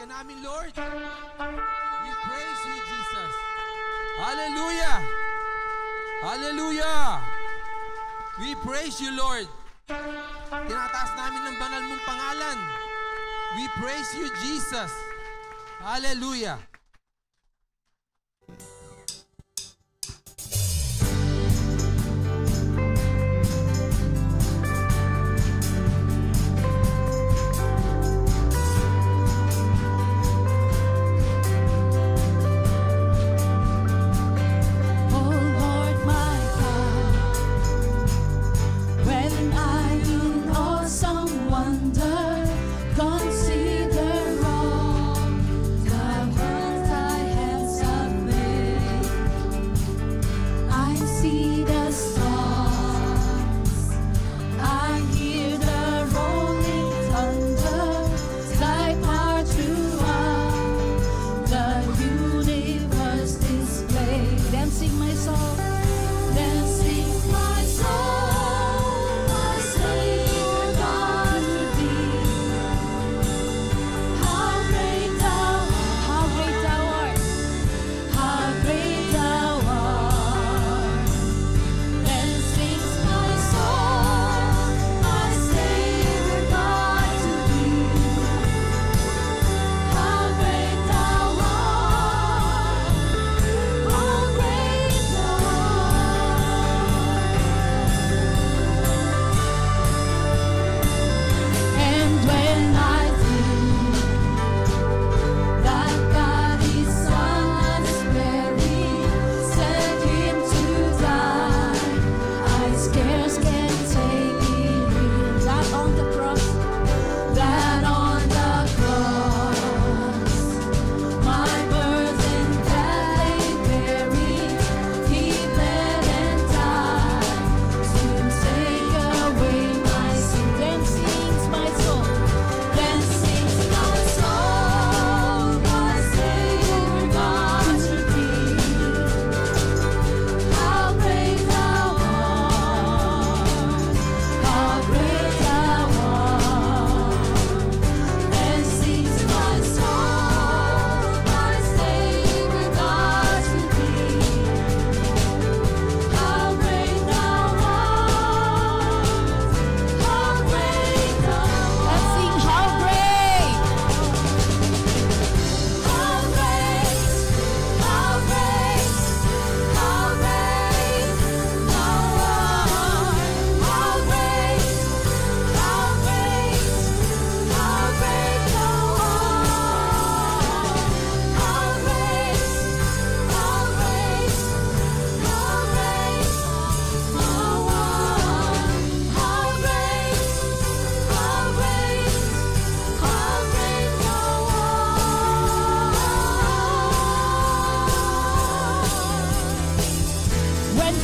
namin, Lord. We praise you, Jesus. Hallelujah! Hallelujah! We praise you, Lord. Tinataas namin ng banal mong pangalan. We praise you, Jesus. Hallelujah!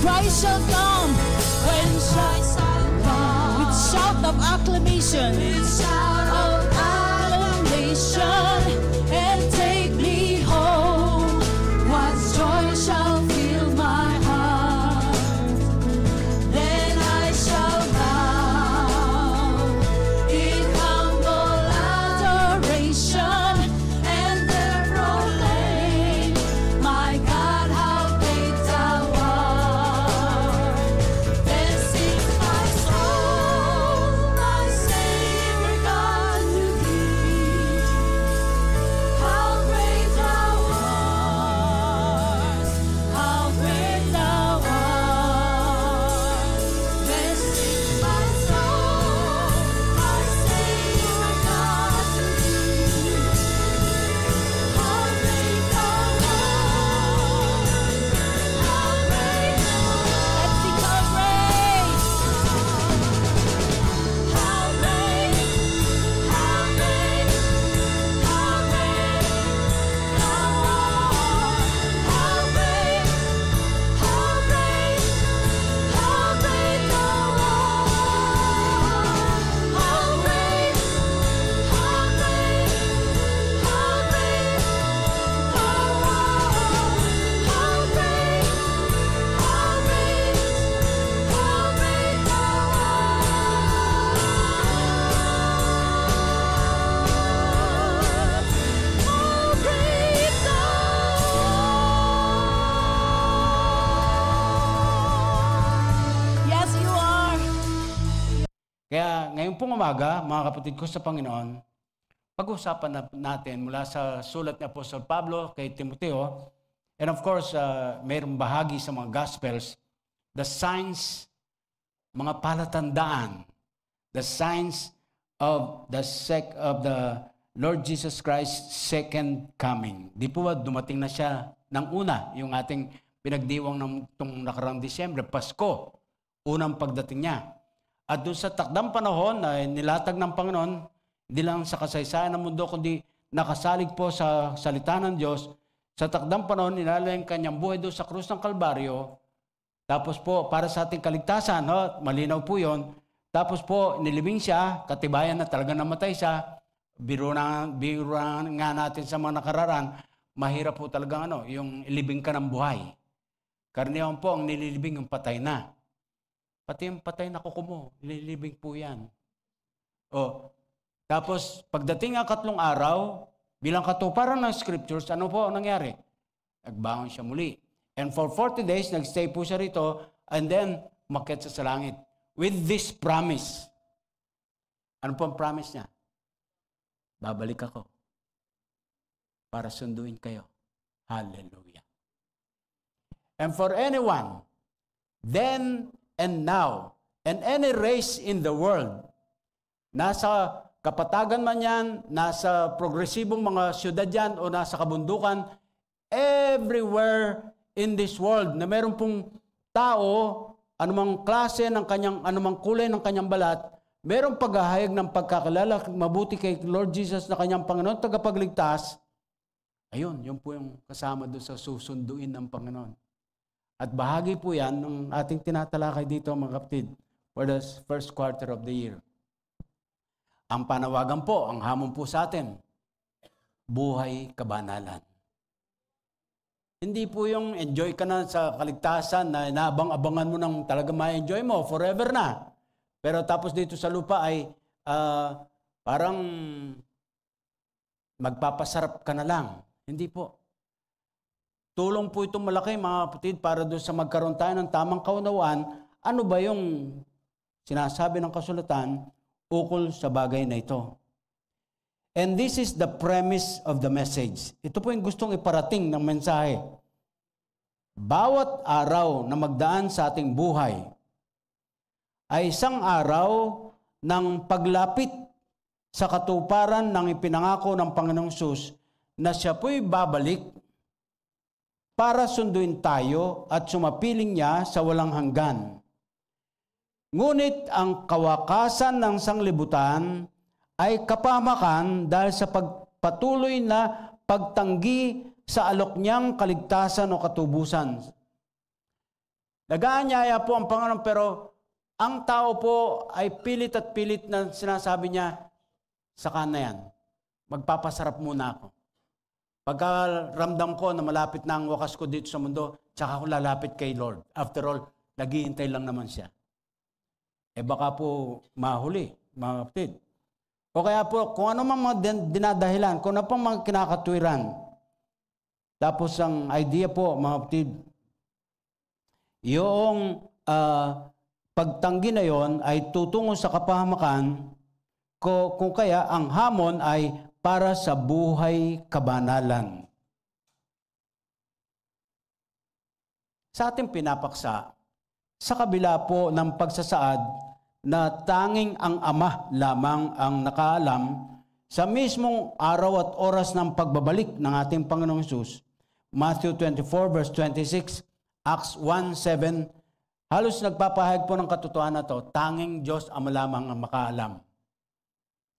Christ shall come, when Christ shall come, with shout of acclamation, with shout of acclamation, and take me home. What joy shall fill my heart? Then I shall bow in humble adoration, and there proclaim, my God, how great thou art. Then sings my soul, my Savior God. ngayon pong umaga, mga kapatid ko sa Panginoon, pag-usapan natin mula sa sulat ni Apostol Pablo kay Timoteo, and of course, mayroong bahagi sa mga Gospels, the signs, mga palatandaan, the signs of the Lord Jesus Christ's second coming. Di po ba dumating na siya ng una, yung ating pinagdiwang ng itong nakarang Disyembre, Pasko, unang pagdating niya. At doon sa takdang panahon na nilatag ng Panginoon, hindi lang sa kasaysayan ng mundo, kundi nakasalig po sa salita ng Diyos. Sa takdang panahon, nilalay ang kanyang buhay doon sa krus ng Kalbaryo. Tapos po, para sa ating kaligtasan, no? Malinaw po yon. Tapos po, nilibing siya, katibayan na talaga namatay siya. Biro na nga natin sa mga nakararaan, mahirap po talaga yung ilibing ka ng buhay. Karaniwan po, ang nililibing yung patay na. Pati yung patay na kuko mo, nililibing po yan. Tapos, pagdating ang 3 araw, bilang katuparan ng scriptures, ano po ang nangyari? Nagbangon siya muli. And for 40 days, nagstay po siya rito, and then, umakyat siya sa langit. With this promise. Ano po ang promise niya? Babalik ako para sunduin kayo. Hallelujah. And for anyone, then and now, and any race in the world, nasa kapatagan man yan, nasa progresibong mga syudad yan, o nasa kabundukan, everywhere in this world, na meron pong tao, anumang klase ng kanyang, anumang kulay ng kanyang balat, merong paghahayag ng pagkakilala mabuti kay Lord Jesus na kanyang Panginoon, tagapagligtas. Ayun, yun po yung kasama doon sa susunduin ng Panginoon. At bahagi po yan ng ating tinatalakay dito, mga kapatid, for the first quarter of the year. Ang panawagan po, ang hamon po sa atin, buhay kabanalan. Hindi po yung enjoy ka na sa kaligtasan na inaabang-abangan mo ng talaga ma-enjoy mo, forever na. Pero tapos dito sa lupa ay parang magpapasarap ka na lang. Hindi po. Tulong po itong malaki, mga kapatid, para doon sa magkaroon tayo ng tamang kaunawaan, ano ba yung sinasabi ng kasulatan ukol sa bagay na ito. And this is the premise of the message. Ito po yung gustong iparating ng mensahe. Bawat araw na magdaan sa ating buhay ay isang araw ng paglapit sa katuparan ng ipinangako ng Panginoong Hesus na siya po'y babalik para sunduin tayo at sumapiling niya sa walang hanggan. Ngunit ang kawakasan ng sanglibutan ay kapahamakan dahil sa pagpatuloy na pagtanggi sa alok niyang kaligtasan o katubusan. Nag-aanyaya po ang Panginoon, pero ang tao po ay pilit at pilit na sinasabi niya, saka na yan, magpapasarap muna ako. Pagka ramdam ko na malapit na ang wakas ko dito sa mundo, tsaka ako lalapit kay Lord. After all, naghihintay lang naman siya. Baka po mahuli, mga kapatid. O kaya po, kung ano mang mga dinadahilan, kung ano pang mga kinakatwiran. Tapos ang idea po, mga kapatid, yung pagtanggi na yon ay tutungo sa kapahamakan, kung kaya ang hamon ay para sa buhay kabanalan. Sa ating pinapaksa, sa kabila po ng pagsasaad na tanging ang Ama lamang ang nakaalam, sa mismong araw at oras ng pagbabalik ng ating Panginoong Hesus, Matthew 24 verse 26, Acts 1:7, halos nagpapahayag po ng katotohanan na to, tanging Diyos Ama lamang ang makaalam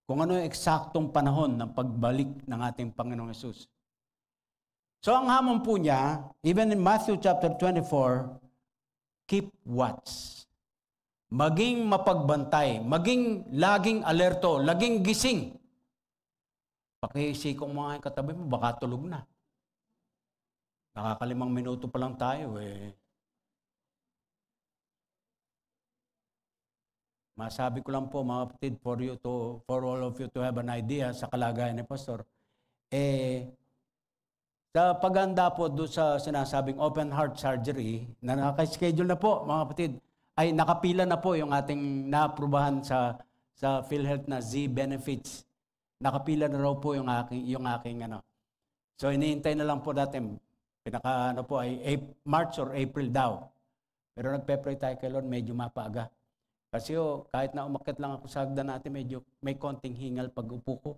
kung ano yung eksaktong panahon ng pagbalik ng ating Panginoong Hesus. So ang hamon po niya, even in Matthew chapter 24, keep watch. Maging mapagbantay, maging laging alerto, laging gising. Pakisikong mga katabi mo, baka tulog na. Nakakalimang minuto pa lang tayo Masabi ko lang po, mga kapatid, for all of you to have an idea sa kalagayan ni Pastor, sa paghanda po doon sa sinasabing open heart surgery, na naka-schedule na po, mga kapatid, ay nakapila na po yung ating naaprubahan sa sa PhilHealth na Z benefits. Nakapila na raw po yung aking ano. So iniintay na lang po natin. Pinaka ano po ay March or April daw. Pero nagpe-pray tayo kay Lord, medyo mapaaga. Kasi kahit na umakyat lang ako sa hagdan natin, medyo may konting hingal pag upo ko.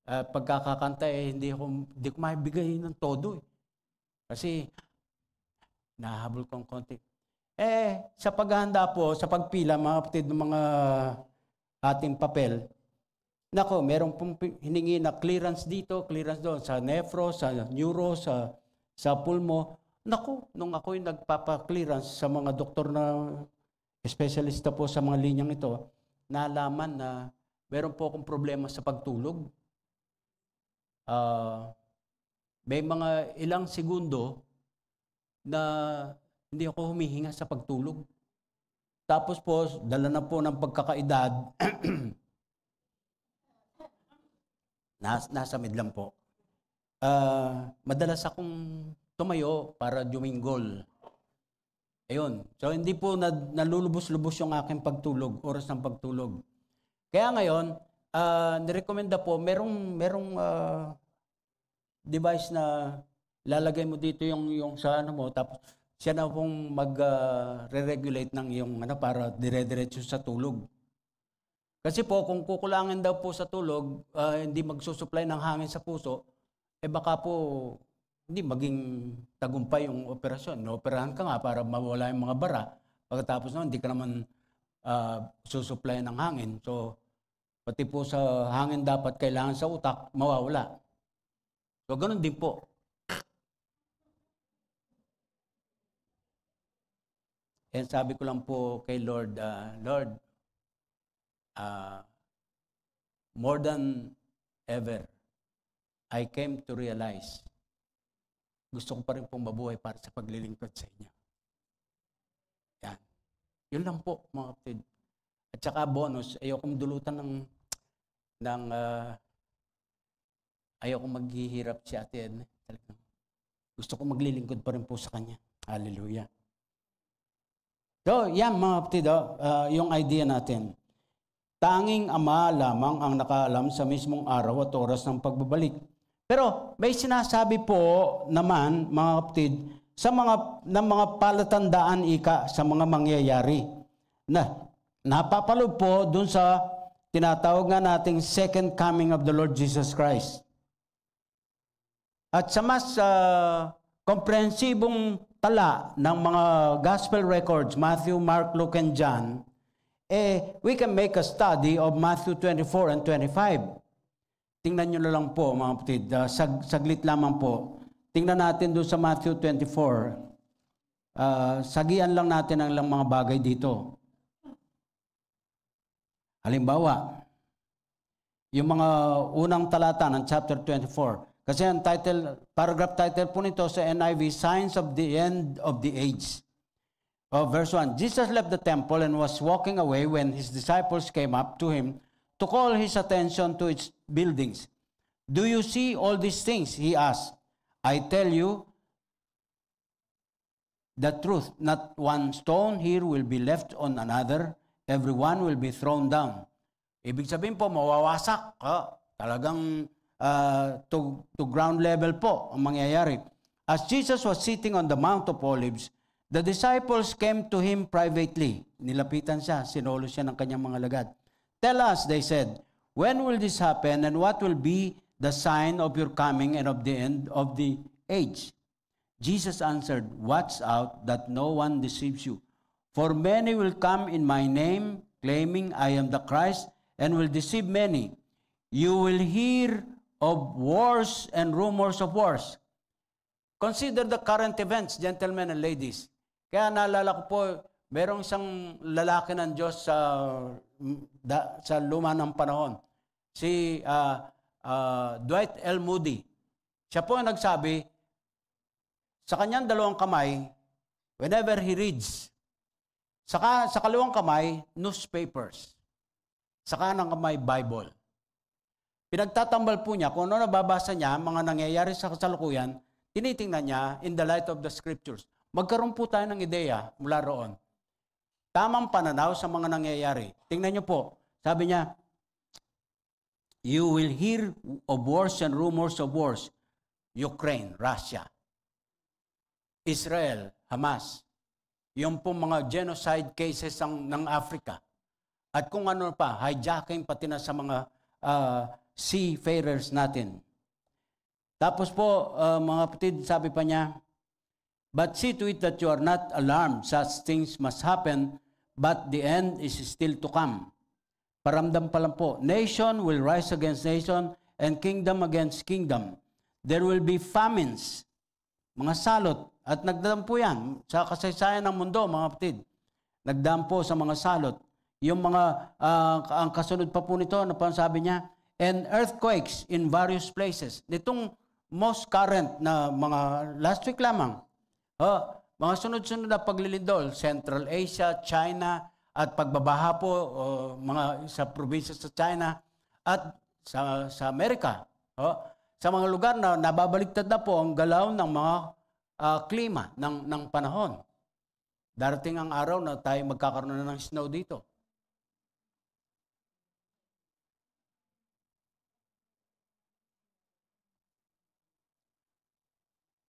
Pagkakakanta hindi ko maibigay ng todo. Kasi nahabol kong konti. Sa paghahanda po, sa pagpila, mga kapatid ng mga ating papel, nako, meron pong hiningi na clearance dito, clearance doon, sa nephro, sa neuro, sa pulmo. Nako, nung ako'y nagpapa-clearance sa mga doktor na espesyalista po sa mga linyang ito, nalaman na meron po akong problema sa pagtulog. May mga ilang segundo na hindi ako humihinga sa pagtulog. Tapos po, dala na po ng pagkakaedad, nasa midlang po. Madalas akong tumayo para duminggol. Ayun. So, hindi po nalulubos-lubos yung aking pagtulog, oras ng pagtulog. Kaya ngayon, nirekomenda po, merong device na lalagay mo dito yung sa ano mo, tapos siya na pong mag-re-regulate ng yung ano para dire-diretso sa tulog. Kasi po, kung kukulangin daw po sa tulog, hindi magsusupply ng hangin sa puso, baka po hindi maging tagumpay yung operasyon. Operahan ka nga para mawala yung mga bara. Pagkatapos naman, hindi ka naman susupply ng hangin. So, pati po sa hangin dapat kailangan sa utak, mawawala. So, ganun din po. And sabi ko lang po kay Lord, Lord, more than ever, I came to realize, gusto ko pa rin pong mabuhay para sa paglilingkod sa inyo. Yan. Yun lang po, mga kapatid. At saka bonus, ayokong dulutan ayokong maghihirap si Ate Edna. Gusto ko maglilingkod pa rin po sa kanya. Hallelujah. So, yan mga kapatid, yung idea natin. Tanging Ama lamang ang nakaalam sa mismong araw at oras ng pagbabalik. Pero may sinasabi po naman, mga kapatid, sa mga palatandaan sa mga mangyayari. Napapalo po dun sa tinatawag nga nating second coming of the Lord Jesus Christ. At sa mas komprehensibong tala ng mga gospel records, Matthew, Mark, Luke, and John, we can make a study of Matthew 24 and 25. Tingnan nyo na lang po, mga kapatid. Saglit lamang po. Tingnan natin doon sa Matthew 24. Sagian lang natin ang ilang mga bagay dito. Halimbawa, yung mga unang talata ng chapter 24. Kasi ang paragraph title po nito sa NIV, Signs of the End of the Age. Verse 1, Jesus left the temple and was walking away when his disciples came up to him to call his attention to its buildings. Do you see all these things? He asked. I tell you the truth. Not one stone here will be left on another. Everyone will be thrown down. Ibig sabihin po, mawawasak. Talagang to ground level po ang mangyayari. As Jesus was sitting on the Mount of Olives, the disciples came to him privately. Nilapitan siya, sinolo siya ng kanyang mga lagad. Tell us, they said, when will this happen and what will be the sign of your coming and of the end of the age? Jesus answered, watch out that no one deceives you. For many will come in my name, claiming I am the Christ, and will deceive many. You will hear of wars and rumors of wars. Consider the current events, gentlemen and ladies. Kaya naalala ko po, merong isang lalaki ng Diyos sa luma ng panahon. Si Dwight L. Moody. Siya po ang nagsabi, sa kanyang dalawang kamay, whenever he reads, sa kalawang kamay, newspapers. Sa kanang kamay, Bible. Pinagtatambal po niya, kung ano nababasa niya, mga nangyayari sa kasalukuyan, tinitingnan niya in the light of the scriptures. Magkaroon po tayo ng ideya mula roon. tamang pananaw sa mga nangyayari. Tingnan niyo po, sabi niya, you will hear of wars and rumors of wars. Ukraine, Russia, Israel, Hamas. Yung po mga genocide cases ng Africa. At kung ano pa, hijacking pati na sa mga seafarers natin. Tapos po, mga kapatid, sabi pa niya, but see to it that you are not alarmed. Such things must happen, but the end is still to come. Paramdam pa lang po, nation will rise against nation and kingdom against kingdom. There will be famines, mga salot, at nagdaan po yan sa kasaysayan ng mundo, mga kapatid. Nagdaan po sa mga salot. Yung mga, ang kasunod pa po nito, ano pa ang sabi niya? And earthquakes in various places. Nitong most current na mga last week lamang, mga sunod-sunod na paglilindol, Central Asia, China, at pagbabaha po, mga sa probinsya sa China, at sa Amerika. Sa mga lugar na nababaliktad na po ang galaw ng mga klima ng panahon. Darating ang araw na tayo magkakaroon na ng snow dito.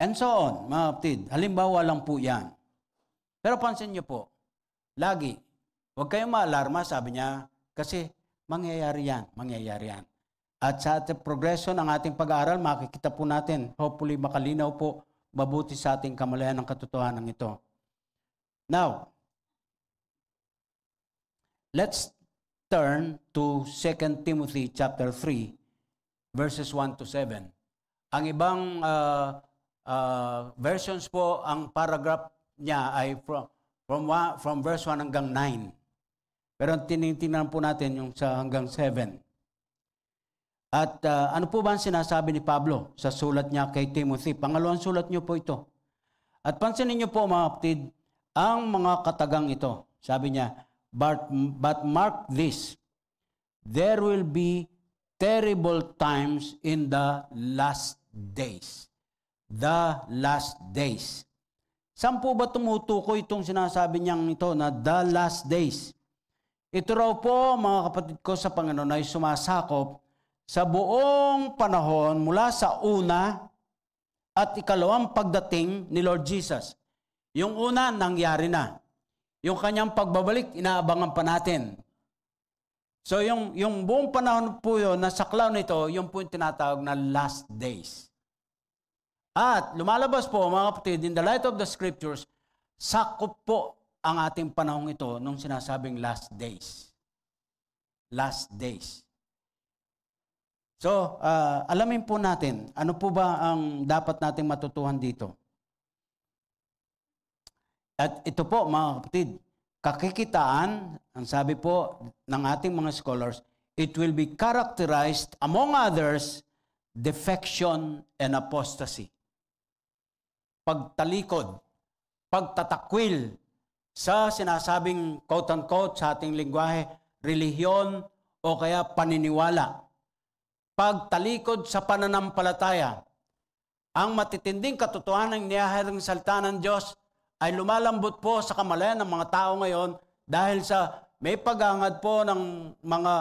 And so on, mga kapatid. Halimbawa lang po yan. Pero pansin niyo po, lagi, huwag kayong maalarma, sabi niya, kasi mangyayari yan. At sa progresyo ng ating pag-aaral, makikita po natin, hopefully makalinaw po, mabuti sa ating kamalayan ng katotohanan ito. Now, let's turn to 2 Timothy chapter 3, verses 1 to 7. Ang ibang versions po, ang paragraph niya ay from verse 1 hanggang 9. Pero tinitingnan po natin yung sa hanggang 7. At ano po ba ang sinasabi ni Pablo sa sulat niya kay Timothy? Pangalawang sulat niyo po ito. At pansinin niyo po, mga kapatid, ang mga katagang ito. Sabi niya, but mark this, there will be terrible times in the last days. The last days. Saan po ba tumutukoy itong sinasabi niyang ito na the last days? Ito raw po, mga kapatid ko sa Panginoon, ay sumasakop sa buong panahon mula sa una at ikalawang pagdating ni Lord Jesus. Yung una, nangyari na. Yung kanyang pagbabalik, inaabangan pa natin. So yung buong panahon po yun, na saklaw nito, yung po yung tinatawag na last days. At lumalabas po, mga kapatid, in the light of the scriptures, sakop po ang ating panahong ito nung sinasabing last days. Last days. So, alamin po natin, ano po ba ang dapat nating matutuhan dito? At ito po, mga kapatid, kakikitaan, ang sabi po ng ating mga scholars, it will be characterized, among others, defection and apostasy. Pagtalikod, pagtatakwil sa sinasabing quote-unquote sa ating lingwahe, relihiyon o kaya paniniwala. Pagtalikod sa pananampalataya. Ang matitinding katotohanan ng niyaharang salita ng Diyos ay lumalambot po sa kamalayan ng mga tao ngayon dahil sa may paghangad po ng mga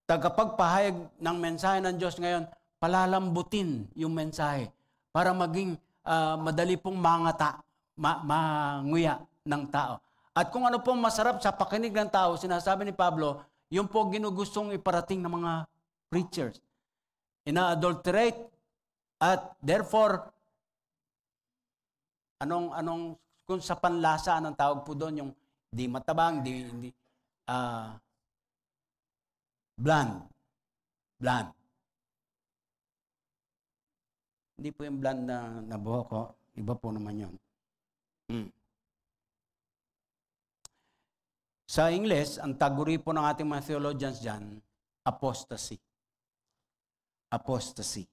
tagapagpahayag ng mensahe ng Diyos ngayon, palalambutin yung mensahe para maging madali pong manguya ng tao. At kung ano pong masarap sa pakinig ng tao, sinasabi ni Pablo, yung po ginugustong iparating ng mga preachers. Ina-adulterate at therefore, anong kung sa panlasa, anong tawag po doon, yung di matabang, hindi bland. Bland. Hindi po yung bland na buhok ko. Iba po naman yun. Sa English, ang taguri po ng ating mga theologians dyan, apostasy. Apostasy.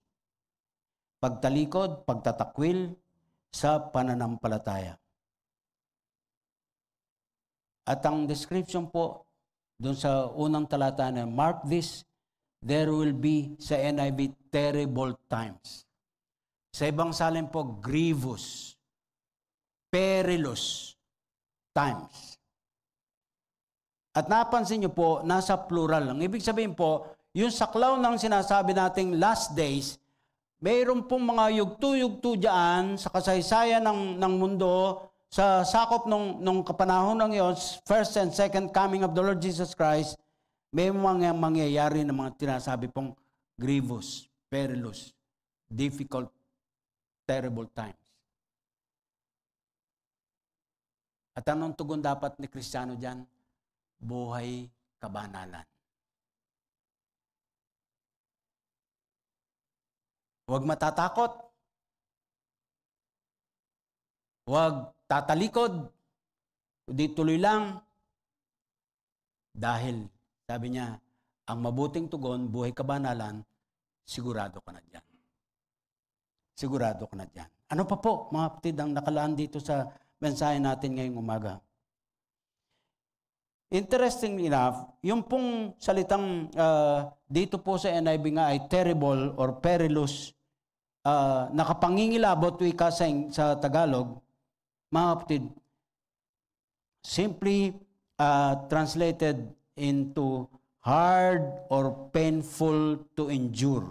Pagtalikod, pagtatakwil sa pananampalataya. At ang description po, doon sa unang talata na, mark this, there will be, sa NIV, terrible times. Sa ibang salin po, grievous, perilous times. At napansin nyo po, nasa plural. Ang ibig sabihin po, yung saklaw ng sinasabi nating last days, mayroon pong mga yugto-yugto dyan sa kasaysayan ng mundo, sa sakop nung kapanahon ng iyon, first and second coming of the Lord Jesus Christ, may mga mangyayari ng mga tinasabi pong grievous, perilous, difficult, terrible times. At anong tugon dapat ni Kristiyano dyan? Buhay kabanalan. Huwag matatakot. Huwag tatalikod. Di tuloy lang. Dahil, sabi niya, ang mabuting tugon, buhay kabanalan, sigurado ka na dyan. Sigurado ka na dyan. Ano pa po, mga kapatid, ang nakalaan dito sa mensahe natin ngayong umaga? Interesting enough, yung pong salitang dito po sa NIV nga ay terrible or perilous, nakapangingilabot wika sa Tagalog, mga kapatid, simply translated into hard or painful to endure.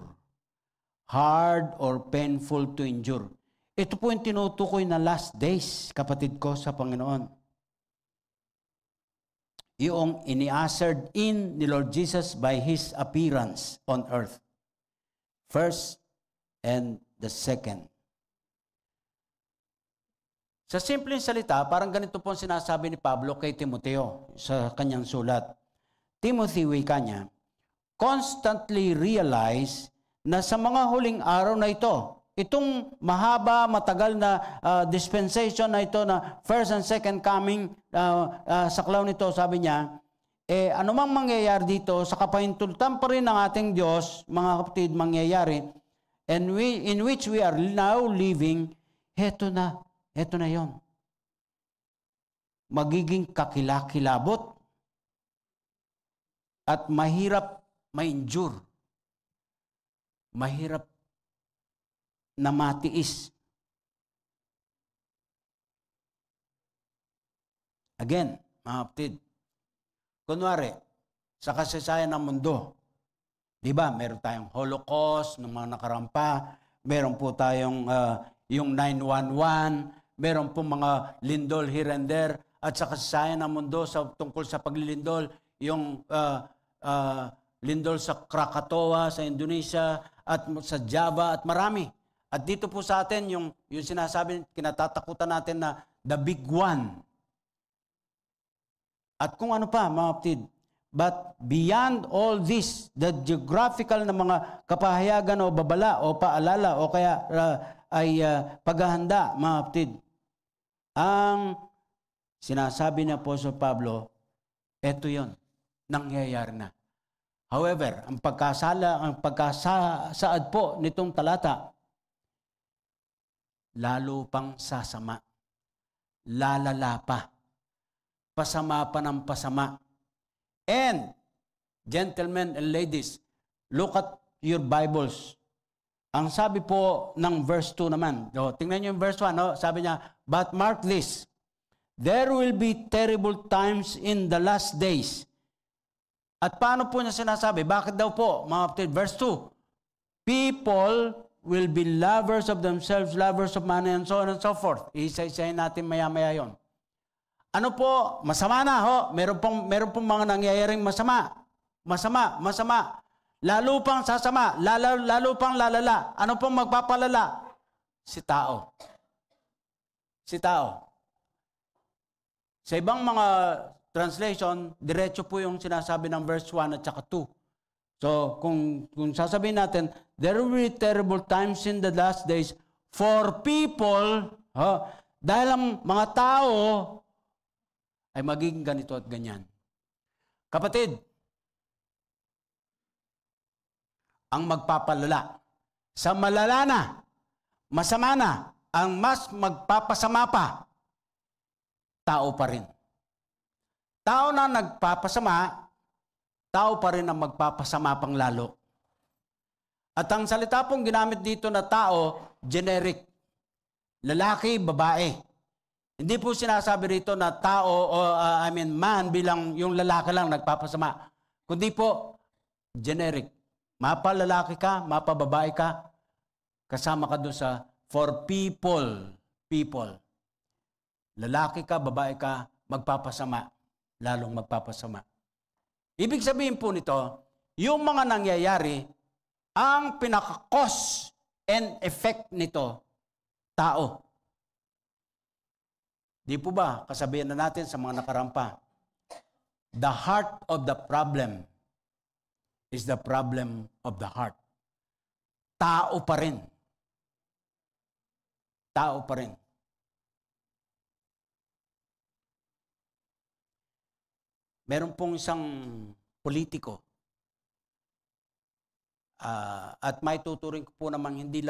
Hard or painful to endure. Ito po yung tinutukoy na last days, kapatid ko sa Panginoon. Yung ini-ushered in ni Lord Jesus by His appearance on earth. First and the second. Sa simpleng salita, parang ganito po sinasabi ni Pablo kay Timoteo sa kanyang sulat. Timothy, wika niya, constantly realize na sa mga huling araw na ito, itong mahaba, matagal na dispensation na ito na first and second coming, saklaw nito, sabi niya, anumang mangyayari dito, sa kapahintulutan pa rin ng ating Diyos, mga kapatid, mangyayari, and in which we are now living, heto na yon. Magiging kakilakilabot at mahirap ma-endure. Mahirap na matiis. Again, mga kapatid, kunwari, sa kasaysayan ng mundo, di ba, meron tayong Holocaust ng mga nakarampa, meron po tayong yung 9/11, meron po mga lindol here and there, at sa kasaysayan ng mundo tungkol sa paglilindol, yung lindol sa Krakatoa, sa Indonesia, at sa Java, at marami. At dito po sa atin, yung sinasabi, kinatatakutan natin na the big one. At kung ano pa, mga kapatid, but beyond all this, the geographical na mga kapahayagan o babala o paalala o kaya ay paghahanda, mga kapatid, ang sinasabi ni Apostol Pablo, eto yon, nangyayari na. However, ang pagkasaad po nitong talata, lalo pang sasama, lalala pa, pasama pa ng pasama. And, gentlemen and ladies, look at your Bibles. Ang sabi po ng verse 2 naman, tingnan niyo yung verse 1, sabi niya, but mark this, there will be terrible times in the last days. At paano po niya sinasabi? Bakit daw po, mga kapatid? Verse 2, people will be lovers of themselves, lovers of money, and so on and so forth. Isa-isahin natin maya-maya yon. Ano po? Masama na, ho. Meron pong mga nangyayaring masama. Masama. Lalo pang sasama. Lalo pang lalala. Ano pong magpapalala? Si tao. Sa ibang mga translation, diretso po yung sinasabi ng verse 1 at saka 2. So, kung sasabihin natin, there will be terrible times in the last days for people, dahil ang mga tao ay magiging ganito at ganyan. Kapatid, ang magpapalala, sa malala na, masama na, ang mas magpapasama pa, tao pa rin. Tao na nagpapasama, tao pa rin ang magpapasama pang lalo. At ang salita pong ginamit dito na tao, generic. Lalaki, babae. Hindi po sinasabi rito na tao o man bilang yung lalaki lang nagpapasama. Kundi po generic. Mapa lalaki ka, mapa babae ka, kasama ka doon sa for people. Lalaki ka, babae ka, magpapasama, lalong magpapasama. Ibig sabihin po nito, yung mga nangyayari, ang pinaka-cause and effect nito, tao. Di po ba, kasabihan na natin sa mga nakarampa, the heart of the problem is the problem of the heart. Tao pa rin. Tao pa rin. Meron pong isang politiko at may tuturing ko po naman hindi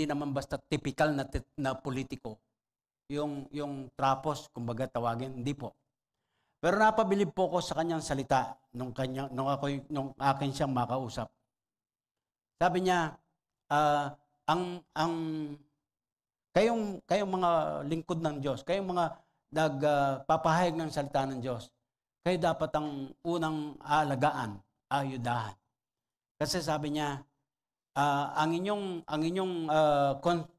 naman basta typical na politiko. Yung trapos, kumbaga tawagin, hindi po. Pero napabilib po ko sa kanyang salita nung akin siyang makausap. Sabi niya, kayong mga lingkod ng Diyos, kayong mga nagpapahayag ng salita ng Diyos, kayo dapat ang unang aalagaan, ayudahan. Kasi sabi niya, ang inyong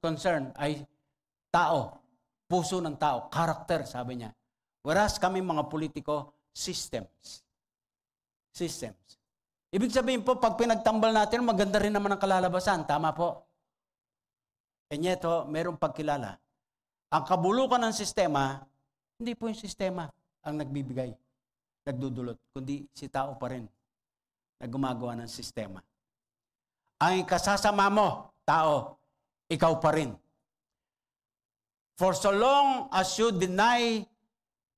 concern ay tao, puso ng tao, character, sabi niya. Whereas kami mga politiko, systems. Ibig sabihin po, pag pinagtambal natin, maganda rin naman ang kalalabasan. Tama po. And yet, mayroong pagkilala. Ang kabulukan ng sistema, hindi po yung sistema ang nagbibigay, nagdudulot, kundi si tao pa rin na gumagawa ng sistema. Ang kasasama mo, tao, ikaw pa rin. For so long as you deny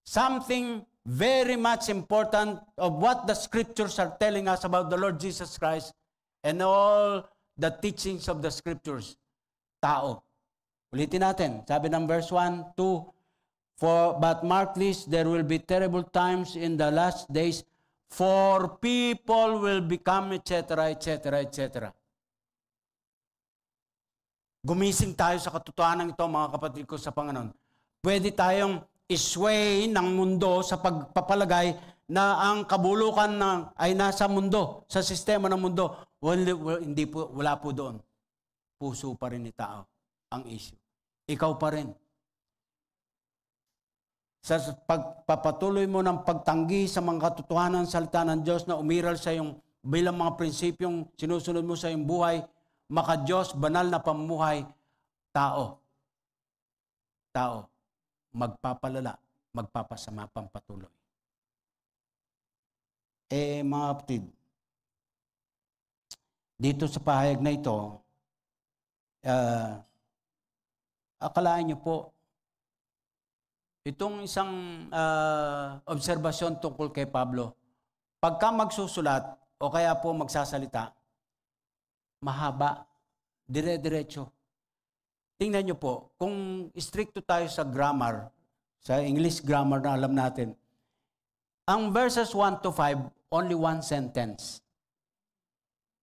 something very much important of what the scriptures are telling us about the Lord Jesus Christ and all the teachings of the scriptures, tao. Ulitin natin. Sabi ng verse 1, 2, but mark this, there will be terrible times in the last days, for people will become, etc., etc., etc. Gumising tayo sa katotohanan ito, mga kapatid ko sa Panginoon. Pwede tayong isway ng mundo sa pagpapalagay na ang kabulukan ay nasa mundo, sa sistema ng mundo. Wala po doon. Puso pa rin ni tao ang issue. Ikaw pa rin. Sa pagpapatuloy mo ng pagtanggi sa mga katotohanan ng salita ng Diyos na umiral sa iyong bilang mga prinsipyong sinusunod mo sa iyong buhay, maka-Diyos, banal na pamumuhay, tao, magpapalala, magpapasama pampatuloy. Mga kapatid, dito sa pahayag na ito, akalaan niyo po, itong isang obserbasyon tungkol kay Pablo, pagka magsusulat o kaya po magsasalita, mahaba, dire-diretso. Tingnan niyo po, kung stricto tayo sa grammar, sa English grammar na alam natin, ang verses 1 to 5, only one sentence.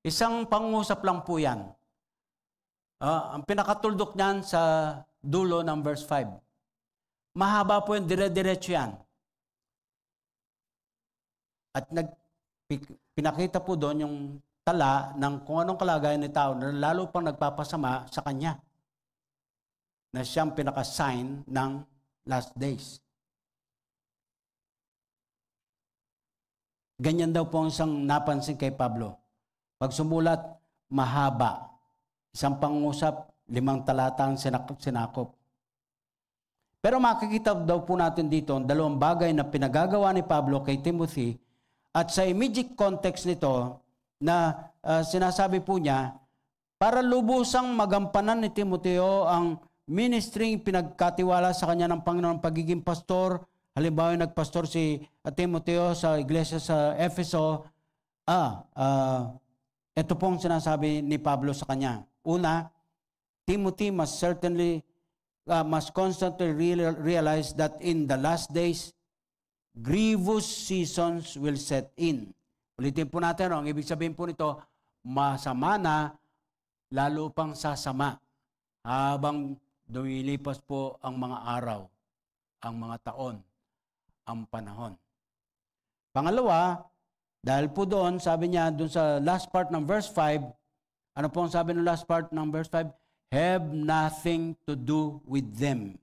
Isang pangusap lang po yan. Ang pinakatuldok niyan sa dulo ng verse 5. Mahaba po yung dire-diretso yan. At pinakita po doon yung tala ng kung anong kalagayan ni tao na lalo pang nagpapasama sa kanya. Na siyang pinaka-sign ng last days. Ganyan daw po ang isang napansin kay Pablo. Pag sumulat, mahaba. Isang pangusap, 5 talata ang sinakop. Pero makikita daw po natin dito ang 2 bagay na pinagagawa ni Pablo kay Timothy at sa immediate context nito na sinasabi po niya, para lubusang magampanan ni Timoteo ang ministering pinagkatiwala sa kanya ng Panginoon pagiging pastor. Halimbawa, nagpastor si Timoteo sa iglesia sa Efeso. Ito pong sinasabi ni Pablo sa kanya. Una, Timothy must constantly realize that in the last days, grievous seasons will set in. Ulitin po natin, ang ibig sabihin po nito, masama na, lalo pang sasama habang lumilipas po ang mga araw. ang mga taon, ang panahon. Pangalawa, dahil po doon, sabi niya, doon sa last part ng verse 5, ano po ang sabi ng last part ng verse 5? Have nothing to do with them.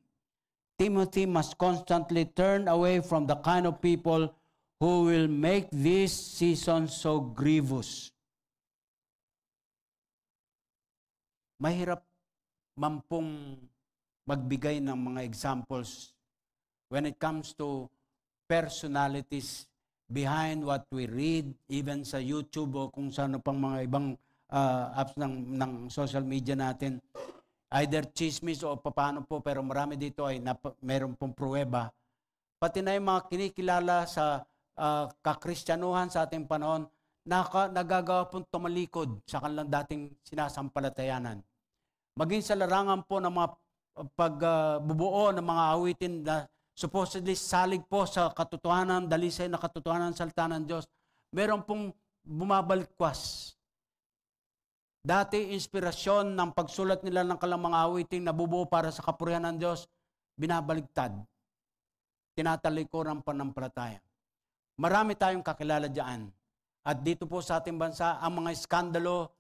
Timothy must constantly turn away from the kind of people who will make this season so grievous. Mahirap man pong magbigay ng mga examples when it comes to personalities behind what we read, even sa YouTube o kung saan pang mga ibang apps ng social media natin. Either chismis o paano po, pero marami dito ay meron pong pruweba. Pati na yung mga kinikilala sa kakristyanuhan sa ating panahon, nagagawa pong tumalikod sa kanilang dating sinasampalatayanan. Maging sa larangan po ng mga pagbubuo ng mga awitin na supposedly salig po sa katotohanan, dalisay na katotohanan ng salita ng Diyos, meron pong bumabalikwas. Dati, inspirasyon ng pagsulat nila ng kanilang mga awiting na bubuo para sa kapurihan ng Diyos, binabaligtad. Tinatalikuran panampalataya. Marami tayong kakilala diyan. At dito po sa ating bansa, ang mga iskandalo,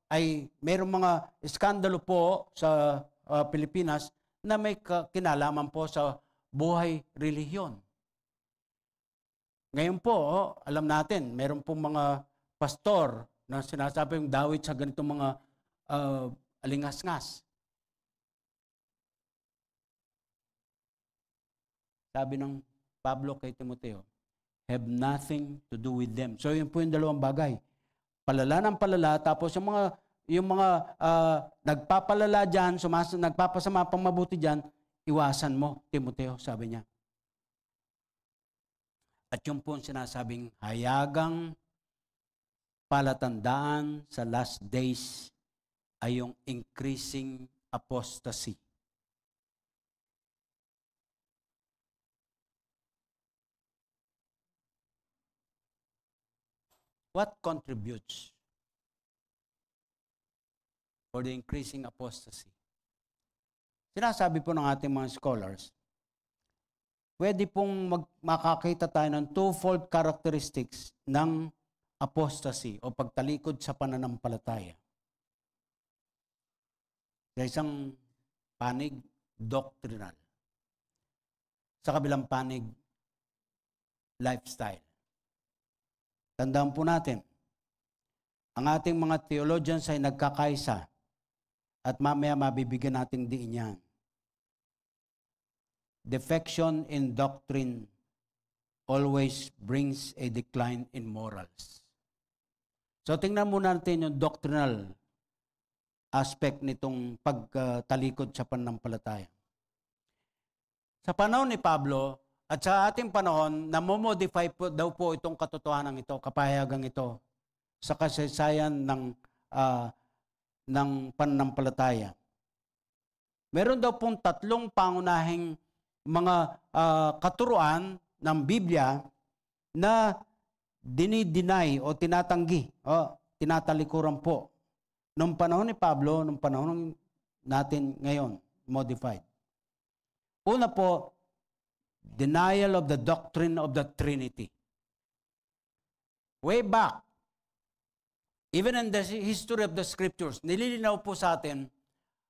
ay mayroong mga iskandalo po sa Pilipinas na may kinalaman po sa buhay relihiyon. Ngayon po, alam natin, meron pong mga pastor na sinasabi yung dawit sa ganitong mga alingas-ngas. Sabi ng Pablo kay Timoteo, have nothing to do with them. So yun po yung dalawang bagay. Palala ng palala, tapos yung mga nagpapalala dyan, nagpapasama pang mabuti dyan, iwasan mo, Timoteo, sabi niya. At yung po sinasabing hayagang palatandaan sa last days ay yung increasing apostasy. What contributes for the increasing apostasy? Sinasabi po ng ating mga scholars, pwede pong makakita tayo ng twofold characteristics ng apostasy o pagtalikod sa pananampalataya. Sa isang panig, doctrinal. Sa kabilang panig, lifestyle. Tandaan po natin, ang ating mga theologians ay nagkakaisa at mamaya mabibigyan nating diin yan. Defection in doctrine always brings a decline in morals. So tingnan muna natin yung doctrinal aspect nitong pagtalikod sa pananampalataya. Sa panahon ni Pablo at sa ating panahon, namomodify po daw po itong katotohanan ito, kapahayagang ito sa kasaysayan ng pananampalataya. Meron daw pong tatlong pangunahing mga katuruan ng Biblia na dinideny o tinatanggi o tinatalikuran po nung panahon ni Pablo, nung panahon natin ngayon, modified. Una po, denial of the doctrine of the Trinity. Way back, even in the history of the Scriptures, nililinaw po sa atin,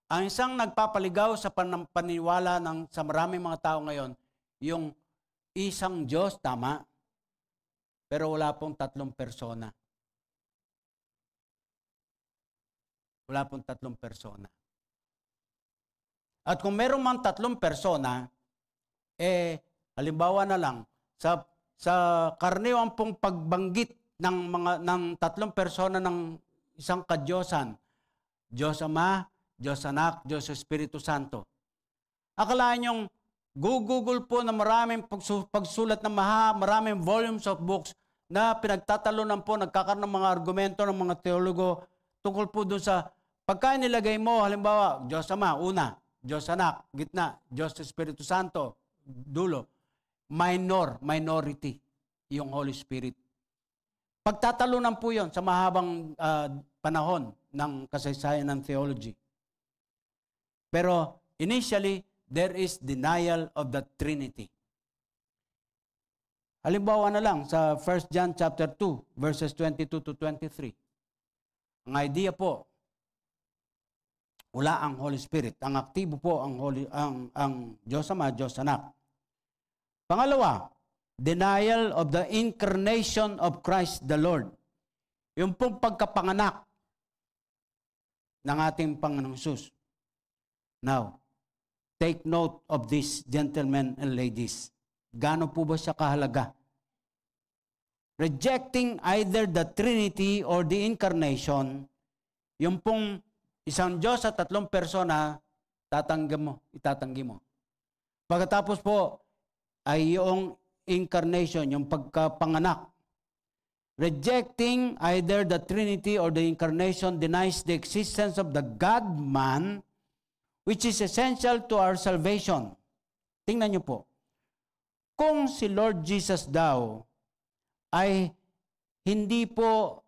ang isang nagpapaligaw sa paniniwala sa maraming mga tao ngayon, yung isang Diyos, tama, pero wala pong tatlong persona. Wala pong tatlong persona. At kung meron mang tatlong persona, halimbawa na lang, sa karaniwang pong pagbanggit ng tatlong persona ng isang kadyosan, Diyos Ama, Diyos Anak, Diyos Espiritu Santo. Akalaan yung Google po na maraming pagsulat ng maraming volumes of books na pinagtatalunan po, nagkakaroon ng mga argumento ng mga teologo tungkol po doon sa pagka nilagay mo, halimbawa, Diyos Ama, una, Diyos Anak, gitna, Diyos Espiritu Santo, dulo, minority, yung Holy Spirit. Pagtatalunan po yun sa mahabang panahon ng kasaysayan ng theology. Pero initially, there is denial of the Trinity. Halimbawa na lang sa 1 John chapter 2, verses 22 to 23. Ang idea po, wala ang Holy Spirit. Ang aktibo po ang Diyos Ama, Diyos Anak. Pangalawa, denial of the incarnation of Christ the Lord. Yung pong pagkapanganak ng ating Panginoong Hesus. Now, take note of this, gentlemen and ladies. Gaano po ba siya kahalaga? Rejecting either the Trinity or the Incarnation, yung pong isang Diyos sa tatlong persona, itatanggi mo. Pagkatapos po, ay yung Incarnation, yung pagkapanganak. Rejecting either the Trinity or the Incarnation denies the existence of the God-man, which is essential to our salvation. Tingnan niyo po. Kung si Lord Jesus daw ay hindi po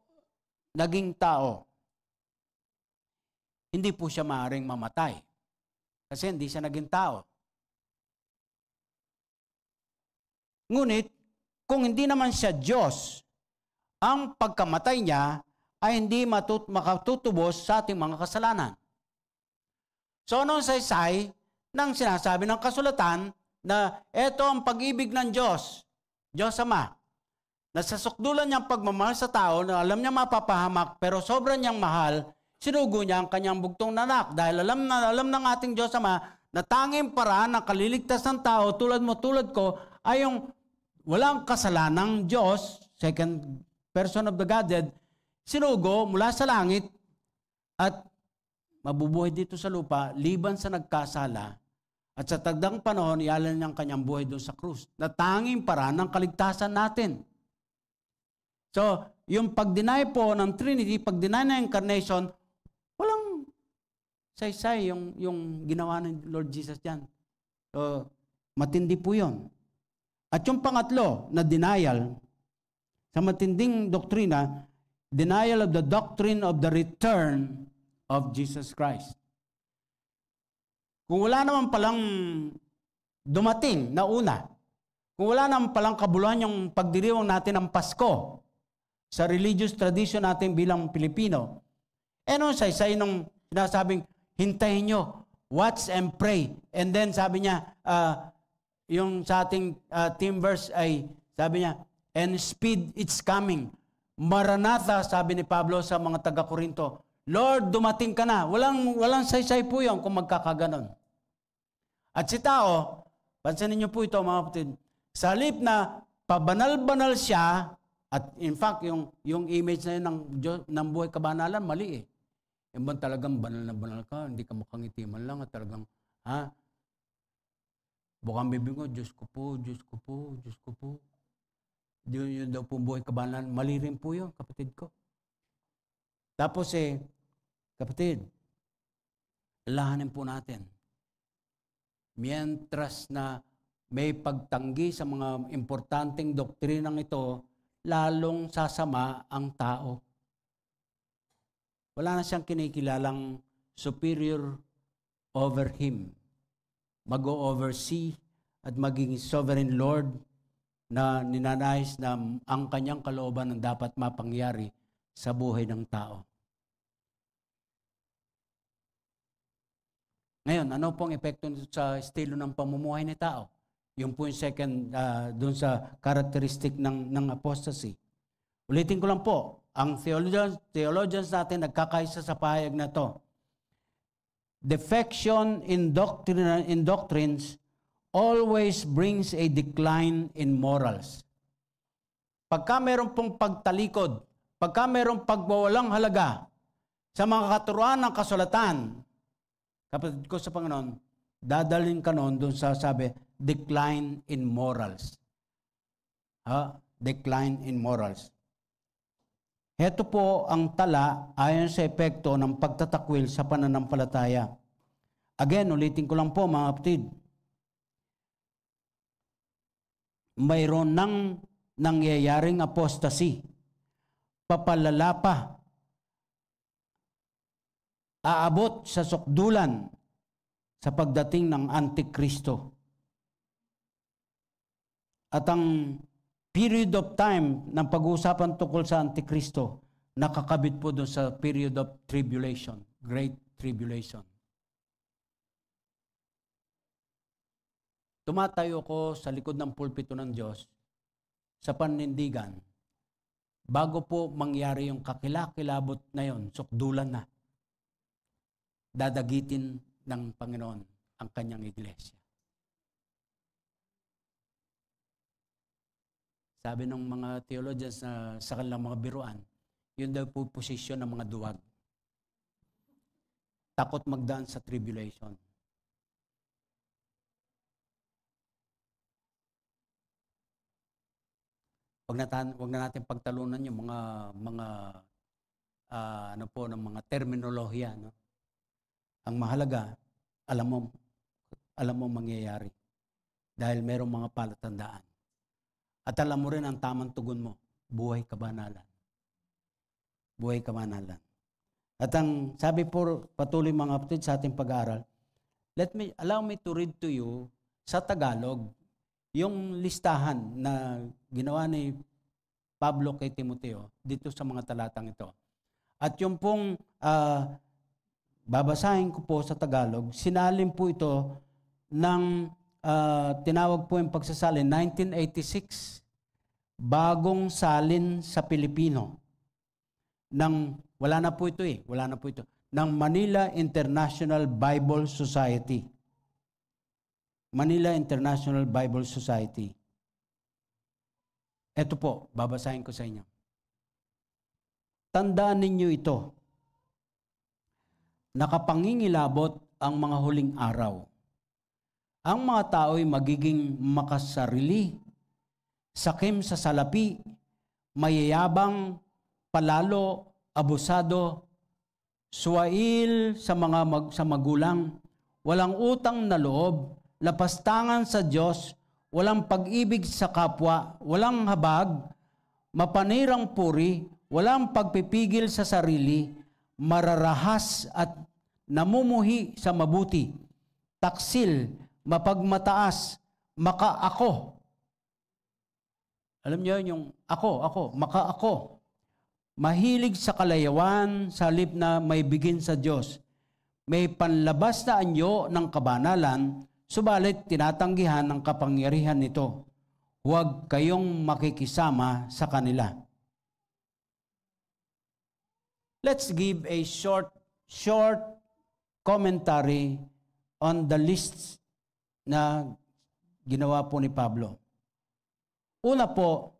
naging tao, hindi po siya maaaring mamatay. Kasi hindi siya naging tao. Ngunit, kung hindi naman siya Diyos, ang pagkamatay niya ay hindi makatutubos sa ating mga kasalanan. So, anong saysay ng sinasabi ng kasulatan na ito ang pag-ibig ng Diyos, Diyos Ama, na sa sukdulan niyang pagmamahal sa tao na alam niya mapapahamak pero sobrang niyang mahal, sinugo niya ang kanyang bugtong na anak dahil alam ng ating Diyos Ama na tanging paraan ng kaliligtas ng tao tulad mo, tulad ko, ay yung walang kasalanang Diyos, second person of the Godhead, sinugo mula sa langit at mabubuhay dito sa lupa, liban sa nagkasala, at sa tagdang panahon, ialan niyang kanyang buhay doon sa krus, na tanging paraan ng kaligtasan natin. So, yung pag-deny po ng Trinity, pag-deny ng Incarnation, walang saysay yung ginawa ng Lord Jesus dyan. So, matindi po yun. At yung pangatlo na denial, sa matinding doktrina, denial of the doctrine of the return of Jesus Christ. Kung wala naman palang dumating na una, kung wala naman palang kabuluhan yung pagdiriwang natin ng Pasko sa religious tradition natin bilang Pilipino, ano saysay nung sinasabing, hintayin nyo, watch and pray. And then sabi niya, yung sa ating theme verse ay, sabi niya, and speed it's coming. Maranatha, sabi ni Pablo sa mga taga-Korinto, Lord, dumating ka na. Walang saysay po yun kung magkakaganon. At si tao, pansinin niyo po ito mga kapatid, sa halip na pabanal-banal siya, at in fact, yung image na yun ng buhay kabanalan, mali eh. Yung ba talagang banal na banal ka, hindi ka makangitiman lang, at talagang, bukang bibig ko, Diyos ko po, Diyos ko po, Diyos ko po. Yun daw po buhay kabanalan, mali rin po yun, kapatid ko. Tapos kapatid, lahanin po natin. Mientras na may pagtanggi sa mga importanteng doktrinang ito, lalong sasama ang tao. Wala na siyang kinikilalang superior over him. Mag-o-oversee at maging sovereign Lord na ninanais na ang kanyang kalooban ang dapat mapangyari sa buhay ng tao. Ngayon, ano pong epekto nito sa estilo ng pamumuhay ni tao? Yung po yung second, dun sa characteristic ng apostasy. Ulitin ko lang po, ang theologians natin nagkakaisa sa pahayag na to. Defection in doctrines always brings a decline in morals. Pagka meron pong pagtalikod, pagka meron pagwawalang halaga sa mga katuruan ng kasulatan, kapatid ko sa Panginoon, dadalhin ka noon doon sa sabi, decline in morals. Decline in morals. Ito po ang tala ayon sa epekto ng pagtatakwil sa pananampalataya. Again, ulitin ko lang po mga kapatid. Mayroon nang nangyayaring apostasy. Papalala pa. Aabot sa sukdulan sa pagdating ng Antikristo. At ang period of time ng pag-uusapan tungkol sa Antikristo, nakakabit po doon sa period of tribulation, Great Tribulation. Tumatayo ko sa likod ng pulpito ng Diyos sa panindigan bago po mangyari yung kakilakilabot na yon, sukdulan na, dadagitin ng Panginoon ang kanyang iglesia. Sabi ng mga theologians na sa kanilang mga biruan, yun daw po posisyon ng mga duwag. Takot magdaan sa tribulation. Wag na natin pagtalunan yung mga ano po ng mga terminolohiya, no? Ang mahalaga, alam mo mangyayari dahil merong mga palatandaan. At alam mo rin ang tamang tugon mo, buhay kabanalan. Buhay kabanalan. At ang sabi po patuloy mga kapatid sa ating pag-aaral, allow me to read to you sa Tagalog yung listahan na ginawa ni Pablo kay Timoteo dito sa mga talatang ito. At yung pong babasahin ko po sa Tagalog, sinalin po ito ng tinawag po yung pagsasalin 1986, bagong salin sa Pilipino. Wala na po ito, ng Manila International Bible Society. Manila International Bible Society. Ito po, babasahin ko sa inyo. Tandaan ninyo ito. Nakapangingilabot ang mga huling araw. Ang mga tao'y magiging makasarili, sakim sa salapi, mayayabang, palalo, abusado, suwail sa magulang, walang utang na loob, lapastangan sa Diyos, walang pag-ibig sa kapwa, walang habag, mapanirang puri, walang pagpipigil sa sarili, mararahas at namumuhi sa mabuti, taksil, mapagmataas, makaako. Alam niyo yung ako, makaako. Mahilig sa kalayawan, sa halip na may bigin sa Diyos. May panlabas na anyo ng kabanalan, subalit tinatanggihan ng kapangyarihan nito. Huwag kayong makikisama sa kanila. Let's give a short commentary on the lists na ginawa po ni Pablo. Una po,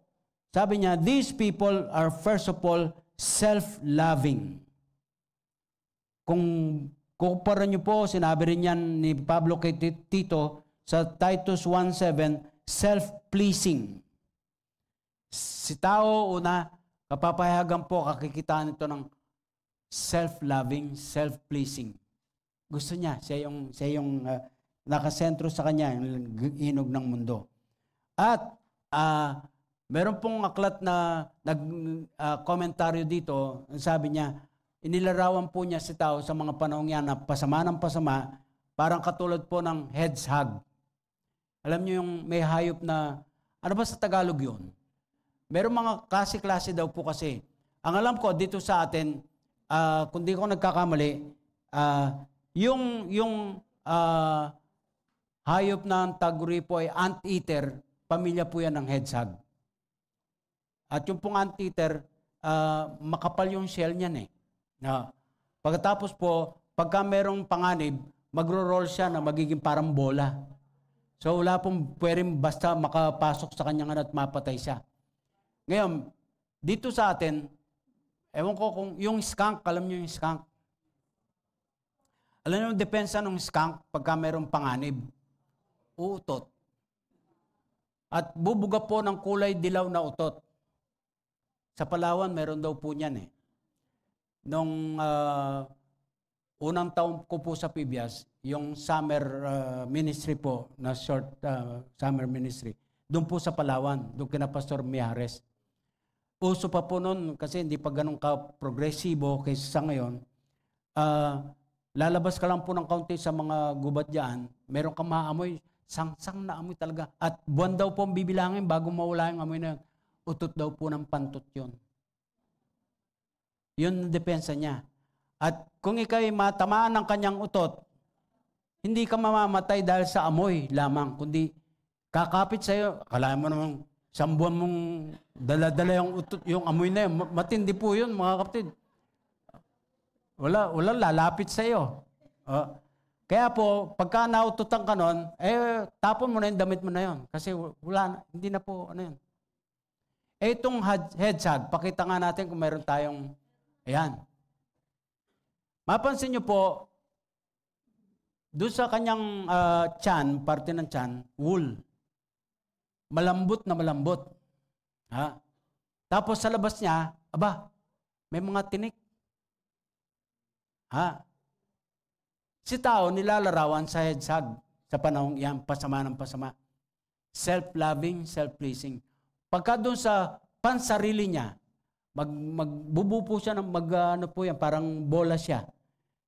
sabi niya, these people are first of all self-loving. Kung kumpara niyo po, sinabi rin yan ni Pablo kay Tito sa Titus 1:7, self-pleasing. Si tao, una, kapapayagan po, kakikitaan ito ng self-loving, self-pleasing. Gusto niya, siya yung nakasentro sa kanya, yung hinog ng mundo. At meron pong aklat na komentaryo dito, sabi niya, inilarawan po niya si tao sa mga panahon yan na pasama ng pasama, parang katulad po ng hedgehog. Alam niyo yung may hayop na, ano ba sa Tagalog yun? Meron mga klase-klase daw po kasi. Ang alam ko dito sa atin, kung di ko nagkakamali, yung hayop na ang taguri po ay anteater, pamilya po yan ng hedgehog. At yung pong anteater, makapal yung shell niyan eh. Pagkatapos po, pagka merong panganib, magro-roll siya na magiging parang bola. So wala pong pwedeng basta makapasok sa kanyang at mapatay siya. Ngayon, dito sa atin, ewan ko kung yung skunk, alam niyo yung skunk? Alam niyo yung depensa ng skunk pagka merong panganib? Utot. At bubuga po ng kulay dilaw na utot. Sa Palawan, meron daw po niyan eh. Nung unang taon ko po sa PBS, yung summer ministry po, na short summer ministry, doon po sa Palawan, doon kina Pastor Mijares. Uso pa po noon, kasi hindi pa ganun ka-progresibo kaysa sa ngayon, lalabas ka lang po ng kaunti sa mga gubat dyan, meron kang maamoy, sangsang na amoy talaga. At buwan daw po ang bibilangin bago mawala yung amoy na yun. Utot daw po ng pantot yun. Yun ang depensa niya. At kung ikaw'y matamaan ng kanyang utot, hindi ka mamamatay dahil sa amoy lamang, kundi kakapit sa'yo. Akala mo naman, isang buwan mong dala-dala yung amoy na yun. Matindi po yun, mga kapatid. Wala lalapit sa'yo. Kaya po, pagka naututan ka nun, tapon mo na yung damit mo na yun. Kasi hindi na po, ano yun. Itong headshot, pakita nga natin kung meron tayong, ayan. Mapansin nyo po, doon sa kanyang tiyan, parte ng tiyan, wool. Malambot na malambot. Tapos sa labas niya, may mga tinik. Si tao nilalarawan sa headsag sa panahong iyan, pasama ng pasama. Self-loving, self-pleasing. Pagka doon sa pansarili niya, magbubu po siya, ano po yan, parang bola siya.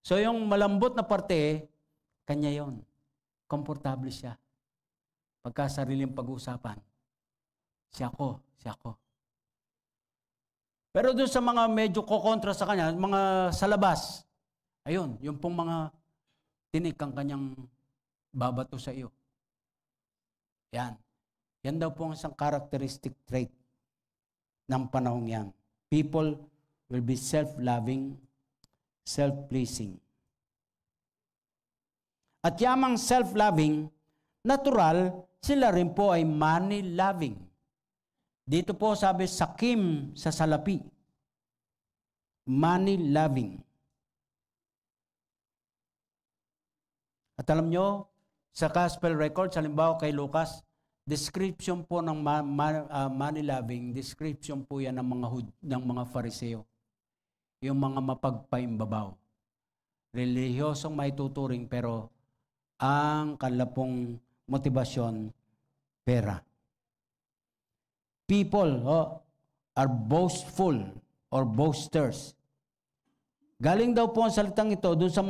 So yung malambot na parte, kanya yon. Komportable siya. Pagka sariling pag-uusapan, siya ko. Pero doon sa mga medyo kokontra sa kanya, mga sa labas, ayun, yung pong mga tinik ang kanyang babato sa iyo. Yan. Yan daw po ang isang characteristic trait ng panahong yan. People will be self-loving, self-pleasing. At yamang self-loving, natural, sila rin po ay money-loving. Dito po sabi, sakim sa salapi. Money-loving. At alam nyo, sa gospel records, halimbawa kay Lucas, description po ng money-loving, description po yan ng mga Fariseo. Yung mga mapagpaimbabaw. Relihiyosong may tuturing pero ang kanila pong motibasyon, pera. People are boastful or boasters. Galing daw po ang salitang ito doon sa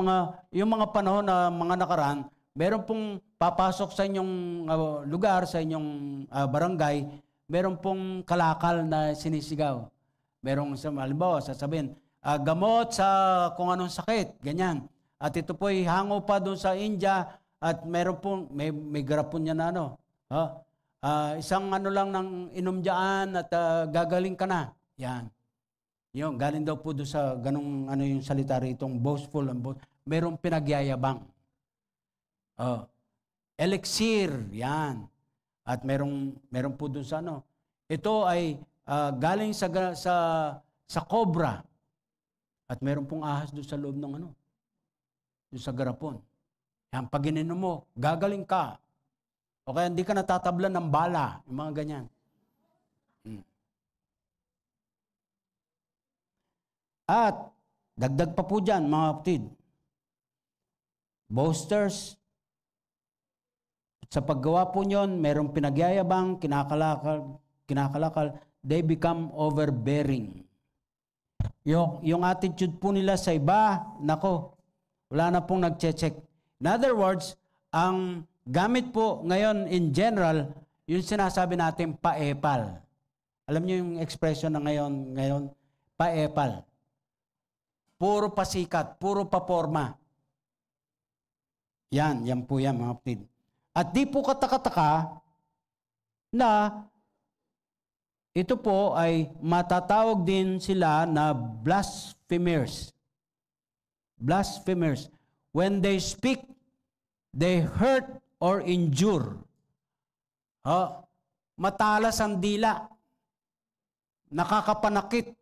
yung mga panahon na mga nakaraan, meron pong papasok sa inyong lugar, sa inyong barangay, meron pong kalakal na sinisigaw. Merong, halimbawa, sasabihin, gamot sa kung anong sakit, ganyan. At ito po'y hango pa doon sa India at meron pong, may garapon niya na isang lang ng inom dyan at gagaling ka na. Yan. Yung galing daw po doon sa ganung yung salita ritong boastful and merong pinagyayabang. Elixir, yan. At meron po doon sa ito ay galing sa cobra. At meron pong ahas doon sa loob ng doon sa garapon. Yan, pag ininom mo, gagaling ka. O kaya hindi ka natatablan ng bala, yung mga ganyan. At, dagdag pa po dyan, mga kapatid. Boasters, sa paggawa po nyon, merong pinagyayabang, kinakalakal, they become overbearing. Yung attitude po nila sa iba, nako, wala na pong nagche-check. In other words, ang gamit po ngayon in general, yung sinasabi natin paepal. Alam niyo yung expression na ngayon, paepal. Puro pasikat, puro paporma. Yan po yan mga kapatid. At di po katakataka na ito po ay matatawag din sila na blasphemers. Blasphemers. When they speak, they hurt or injure. Matalas ang dila. Nakakapanakit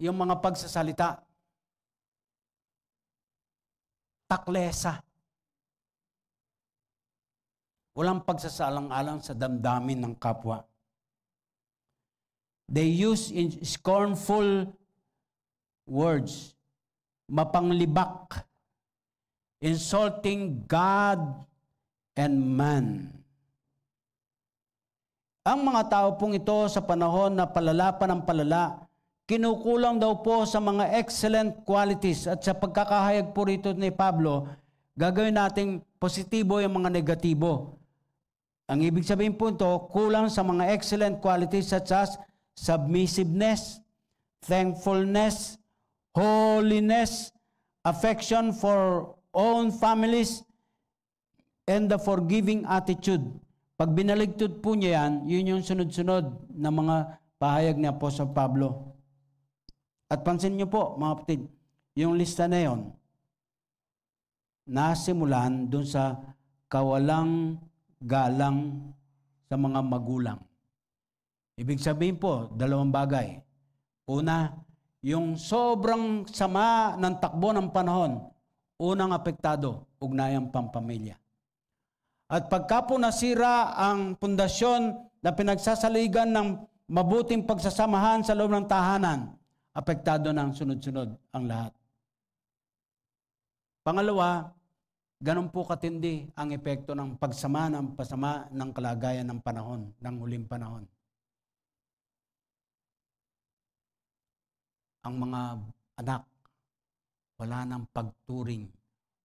yung mga pagsasalita. Taklesa. Walang pagsasalang-alang sa damdamin ng kapwa. They use scornful words, mapanglibak, insulting God and man. Ang mga tao pong ito sa panahon na palala pa ng palala, kinukulang daw po sa mga excellent qualities at sa pagkakahayag po rito ni Pablo, gagawin nating positibo yung mga negatibo. Ang ibig sabihin po ito, kulang sa mga excellent qualities such as submissiveness, thankfulness, holiness, affection for own families, and the forgiving attitude. Pag binaligtad po niya yan, yun yung sunod-sunod na mga pahayag ni Apostol Pablo. At pansin niyo po, mga kapatid, yung lista na yon, nasimulan dun sa kawalang galang sa mga magulang. Ibig sabihin po, dalawang bagay. Una, yung sobrang sama ng takbo ng panahon, unang apektado, ugnayang pampamilya. At pagka po nasira ang pundasyon na pinagsasaligan ng mabuting pagsasamahan sa loob ng tahanan, apektado ng sunod-sunod ang lahat. Pangalawa, ganun po katindi ang epekto ng pagsama ng pasama ng kalagayan ng panahon, ng huling panahon. Ang mga anak, wala ng pagturing,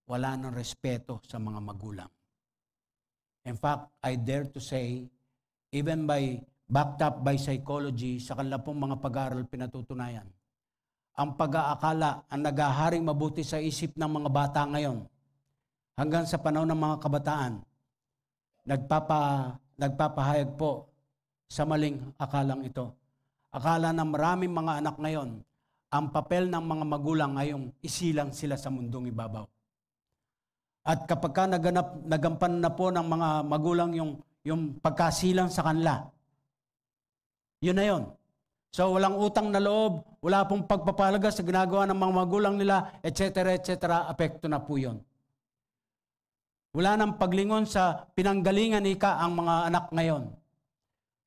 wala ng respeto sa mga magulang. In fact, I dare to say, even backed up by psychology, sa kanila pong mga pag-aaral pinatutunayan, ang pag-aakala, ang naghaharing mabuti sa isip ng mga bata ngayon, hanggang sa panahon ng mga kabataan, nagpapahayag po sa maling akalang ito. Akala ng maraming mga anak ngayon, ang papel ng mga magulang ay yung isilang sila sa mundong ibabaw. At kapag ka nagampan na po ng mga magulang yung pagkasilang sa kanila, yun na yun. So walang utang na loob, wala pong pagpapalaga sa ginagawa ng mga magulang nila, etc., etc., apekto na po yun. Wala nang paglingon sa pinanggalingan ang mga anak ngayon.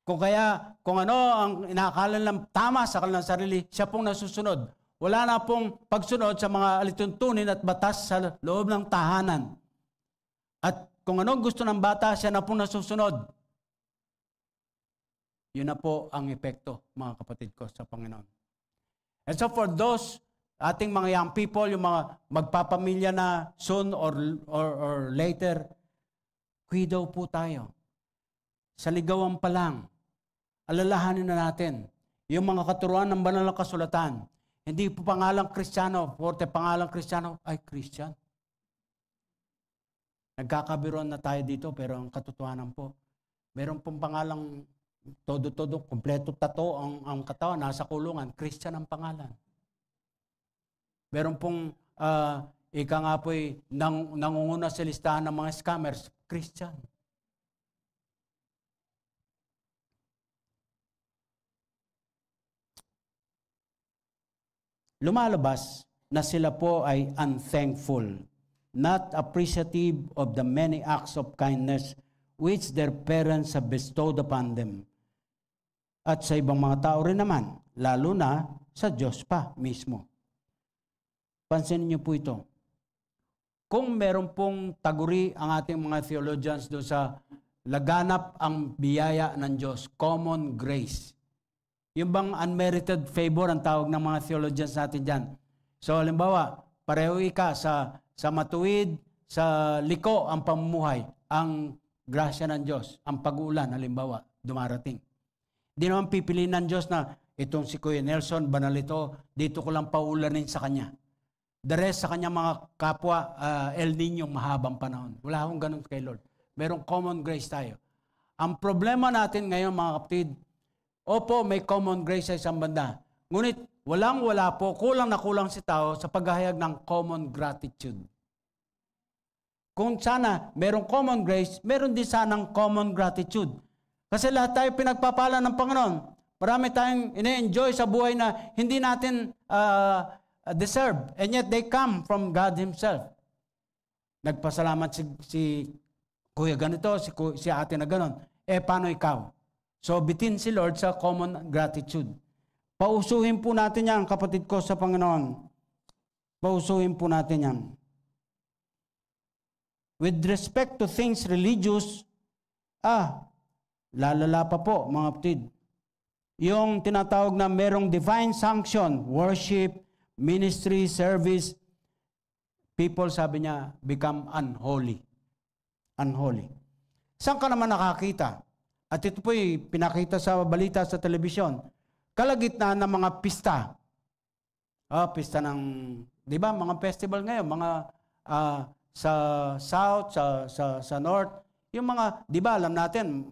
Kung ano ang inaakala lang tama sa kanilang sarili, siya pong nasusunod. Wala na pong pagsunod sa mga alituntunin at batas sa loob ng tahanan. At kung ano gusto ng bata, siya na pong nasusunod. Yun na po ang epekto, mga kapatid ko, sa Panginoon. And so for those ating mga young people, yung mga magpapamilya na soon or later, kwidaw po tayo. Sa ligawan pa lang, alalahanin na natin yung mga katuruan ng banal na kasulatan. Hindi po pangalang Kristiyano, porte pangalang Kristiyano, ay Christian. Nagkakabiruan na tayo dito, pero ang katotohanan po, meron pong pangalang todo-todo, kompleto tato ang katawan, nasa kulungan, Christian ang pangalan. Meron pong, ika nga po'y nangunguna sa listahan ng mga scammers, Christian. Lumalabas na sila po ay unthankful, not appreciative of the many acts of kindness which their parents have bestowed upon them. At sa ibang mga tao rin naman, lalo na sa Diyos pa mismo. Pansinin niyo po ito. Kung meron pong taguri ang ating mga theologians doon sa laganap ang biyaya ng Diyos, common grace. Yung bang unmerited favor ang tawag ng mga theologians natin dyan. So, halimbawa, pareho ka sa matuwid, sa liko ang pamumuhay, ang grasya ng Diyos, ang pag-uulan, halimbawa, dumarating. Di naman pipiliin ng Diyos na itong si Kuya Nelson, banal ito, dito ko lang paulanin sa kanya. The rest sa kanya mga kapwa, El Niño, mahabang panahon. Wala akong ganun kay Lord. Merong common grace tayo. Ang problema natin ngayon, mga kapatid, opo, may common grace sa isang banda. Ngunit, walang-wala po, kulang na kulang si tao sa paghahayag ng common gratitude. Kung sana merong common grace, meron din sanang common gratitude. Kasi lahat tayo pinagpapala ng Panginoon. Marami tayong ine-enjoy sa buhay na hindi natin deserve. And yet they come from God Himself. Nagpasalamat si Kuya ganito, si ate na ganon. Paano ikaw? So bitin si Lord sa common gratitude. Pausuhin po natin yan, kapatid ko sa Panginoon. Pausuhin po natin yan. With respect to things religious, lalala pa po, mga kapatid. yung tinatawag na merong divine sanction, worship, ministry, service, people, sabi niya, become unholy. Unholy. Saan ka naman nakakita? At ito po'y pinakita sa balita sa telebisyon. Kalagitnaan ng mga pista. Pista ng, di ba, mga festival ngayon, mga sa south, sa north, yung mga, di ba, alam natin,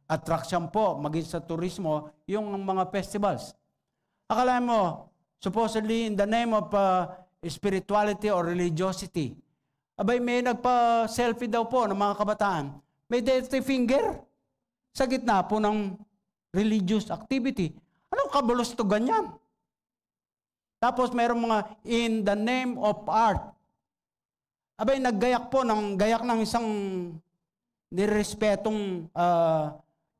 attraction po, maging sa turismo, yung mga festivals. Akala mo, supposedly in the name of spirituality or religiosity, abay may nagpa-selfie daw po ng mga kabataan, may dirty finger sa gitna po ng religious activity. Anong kabulustugan yan? Tapos mayroong mga in the name of art. Abay naggayak po ng isang nirespetong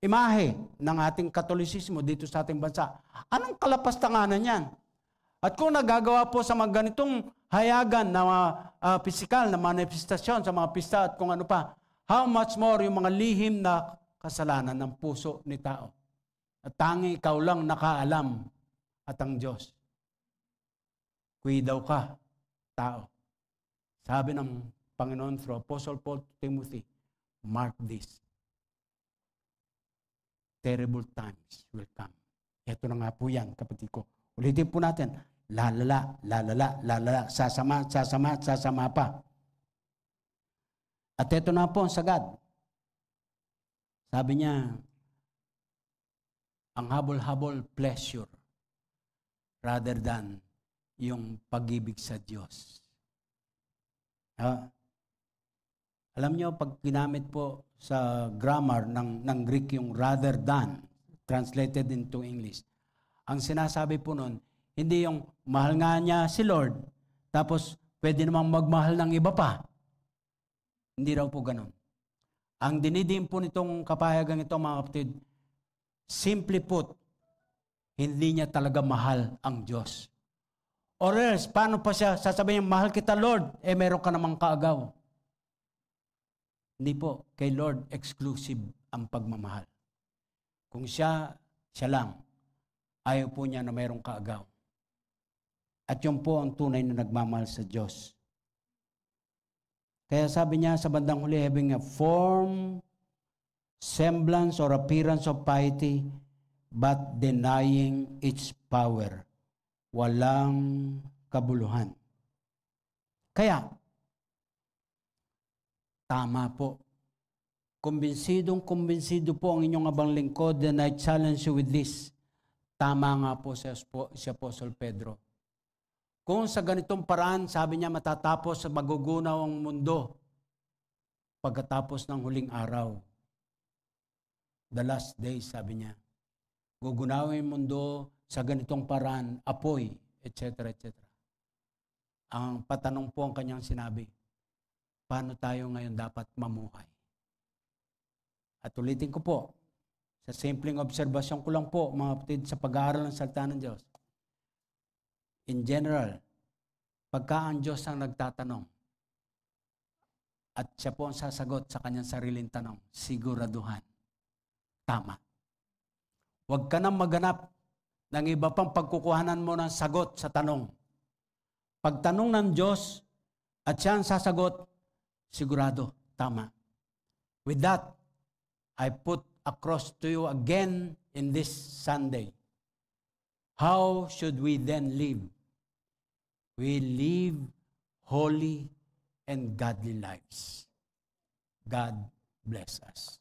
imahe ng ating Katolisismo dito sa ating bansa. Anong kalapastanganan yan? At kung nagagawa po sa mga ganitong hayagan na pisikal na manifestasyon sa mga pista at kung ano pa, how much more yung mga lihim na kasalanan ng puso ni tao. At tangi ikaw lang nakaalam at ang Diyos. Kuwi daw ka, tao. Sabi ng Panginoon through Apostle Paul to Timothy, mark this. Terrible times will come. Ito na nga po yan, kapatid ko. Ulitin po natin, lalala, sasama pa. At ito na po ang sagad. Sabi niya, ang habol-habol pleasure rather than yung pag-ibig sa Diyos. Alam niyo, pag ginamit po sa grammar ng Greek yung rather than, translated into English, ang sinasabi po nun, hindi yung mahal nga niya si Lord, tapos pwede namang magmahal ng iba pa. Hindi raw po ganun. Ang dinidim po nitong kapahayagan ito, mga kapatid, simply put, hindi niya talaga mahal ang Diyos. Or else, paano pa siya sasabihin, mahal kita Lord, meron ka namang kaagaw. Hindi po, kay Lord exclusive ang pagmamahal. Kung siya lang, ayaw po niya na mayroong kaagaw. At yun po ang tunay na nagmamahal sa Diyos. Kaya sabi niya sa bandang huli, having a form, semblance, or appearance of piety, but denying its power. Walang kabuluhan. Kaya, tama po. Kumbinsido po ang inyong abang lingkod, and I challenge you with this. Tama nga po si Apostle Pedro. Kung sa ganitong paraan, sabi niya, matatapos sa magugunaw ang mundo pagkatapos ng huling araw. The last days, sabi niya. Gugunawin ang mundo sa ganitong paraan, apoy, etc., etc. Ang patanong po ang kanyang sinabi, paano tayo ngayon dapat mamuhay? At ulitin ko po, sa simpleng obserbasyon ko lang po, mga kapatid, sa pag-aaral ng salita ng Diyos. In general, pagka ang Diyos ang nagtatanong, at siya po ang sasagot sa kanyang sariling tanong, siguraduhan, tama. Huwag ka nang maghanap ng iba pang pagkukuhanan mo ng sagot sa tanong. Pagtanong ng Diyos at siya ang sasagot, sigurado, tama. With that, I put across to you again in this Sunday. How should we then live? We live holy and godly lives. God bless us.